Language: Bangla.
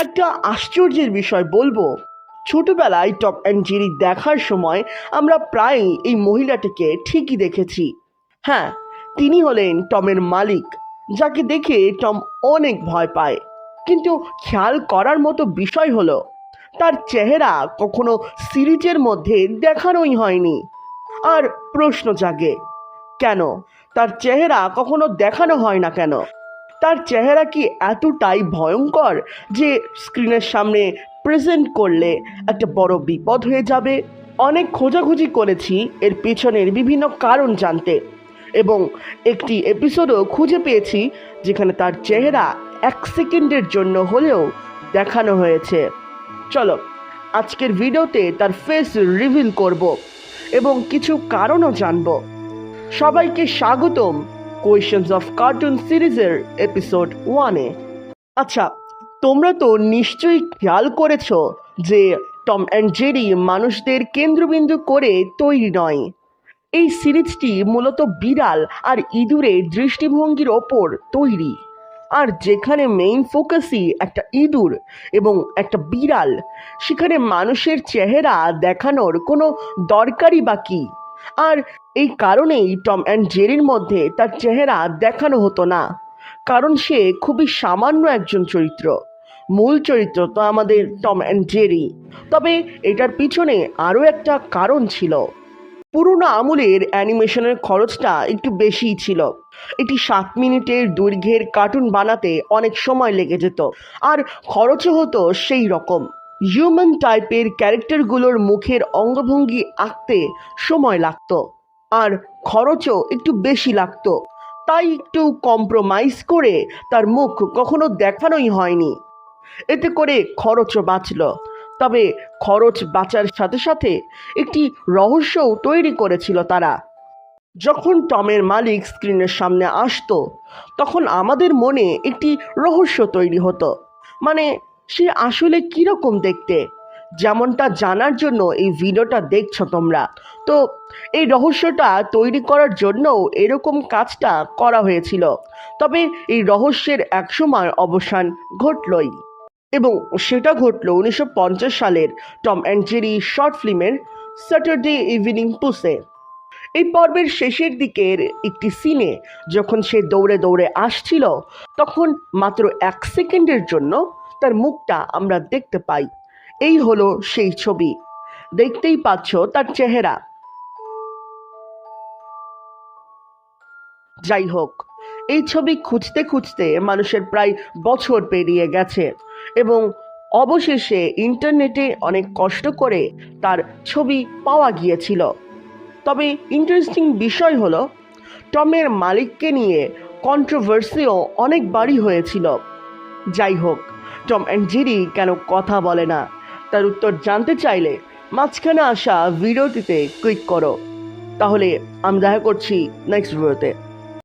একটা আশ্চর্যের বিষয় বলবো, ছোটবেলায় টম অ্যান্ড জেরি দেখার সময় আমরা প্রায়ই এই মহিলাটিকে ঠিকই দেখেছি। হ্যাঁ, তিনি হলেন টমের মালিক, যাকে দেখে টম অনেক ভয় পায়। কিন্তু খেয়াল করার মতো বিষয় হলো, তার চেহারা কখনো সিরিজের মধ্যে দেখানোই হয়নি। আর প্রশ্ন জাগে, কেন তার চেহারা কখনো দেখানো হয় না কেন? তার চেহারা কি এতটাই ভয়ঙ্কর যে স্ক্রিনের সামনে প্রেজেন্ট করলে একটা বড় বিপদ হয়ে যাবে? অনেক খোঁজাখুঁজি করেছি এর পেছনের বিভিন্ন কারণ জানতে, এবং একটি এপিসোডও খুঁজে পেয়েছি যেখানে তার চেহারা 1 সেকেন্ডের জন্য হলেও দেখানো হয়েছে। চলো আজকের ভিডিওতে তার ফেস রিভিল করব এবং কিছু কারণও জানবো। সবাইকে স্বাগতম কোয়েশ্চেন্স অফ কার্টুন সিরিজের এপিসোড 1-এ। আচ্ছা, তোমরা তো নিশ্চয়ই খেয়াল করেছো যে টম অ্যান্ড জেরি মানুষদের কেন্দ্রবিন্দু করে তৈরি নয়। এই সিরিজটি মূলত বিড়াল আর ইঁদুরের দৃষ্টিভঙ্গির ওপর তৈরি। আর যেখানে মেইন ফোকাসই একটা ইঁদুর এবং একটা বিড়াল, সেখানে মানুষের চেহারা দেখানোর কোনো দরকারই বা কী? আর এই কারণেই টম অ্যান্ড জেরির মধ্যে তার চেহারা দেখানো হতো না, কারণ সে খুবই সামান্য একজন চরিত্র। মূল চরিত্র তো আমাদের টম অ্যান্ড জেরি। তবে এটার পিছনে আরও একটা কারণ ছিল। পুরোনো আমলের অ্যানিমেশনের খরচটা একটু বেশিই ছিল। এটি 7 মিনিটের দৈর্ঘ্যের কার্টুন বানাতে অনেক সময় লেগে যেত, আর খরচও হতো সেই রকম। হিউম্যান টাইপের ক্যারেক্টারগুলোর মুখের অঙ্গভঙ্গি আঁকতে সময় লাগতো, আর খরচও একটু বেশি লাগতো। তাই একটু কম্প্রোমাইজ করে তার মুখ কখনো দেখানোই হয়নি। এতে করে খরচও বাঁচল। তবে খরচ বাঁচার সাথে সাথে একটি রহস্যও তৈরি করেছিল তারা। যখন টমের মালিক স্ক্রিনের সামনে আসতো, তখন আমাদের মনে একটি রহস্য তৈরি হতো। মানে, সে আসলে কীরকম দেখতে? যেমনটা জানার জন্য এই ভিডিওটা দেখছো তোমরা। তো এই রহস্যটা তৈরি করার জন্যও এরকম কাজটা করা হয়েছিল। তবে এই রহস্যের একসময় অবসান ঘটলই, এবং সেটা ঘটল 1950 সালের টম অ্যান্ড জেরি শর্ট ফিল্মের স্যাটারডে ইভিনিং পুসে। এই পর্বের শেষের দিকের একটি সিনে যখন সে দৌড়ে দৌড়ে আসছিল, তখন মাত্র 1 সেকেন্ডের জন্য তার মুখটা আমরা দেখতে পাই। এই হলো সেই ছবি। দেখতেই পাচ্ছ তার চেহারা। যাই হোক, এই ছবি খুঁজতে খুঁজতে মানুষের প্রায় বছর পেরিয়ে গেছে, এবং অবশেষে ইন্টারনেটে অনেক কষ্ট করে তার ছবি পাওয়া গিয়েছিল। তবে ইন্টারেস্টিং বিষয় হলো, টমের মালিককে নিয়ে কন্ট্রোভার্সিও অনেকবারই হয়েছিল। যাই হোক, টম অ্যান্ড জেরি কেন কথা বলে না, তার উত্তর জানতে চাইলে মাঝখানে আসা ভিডিওটিতে ক্লিক করো। তাহলে আমি দেখা করছি নেক্সট ভিডিওতে।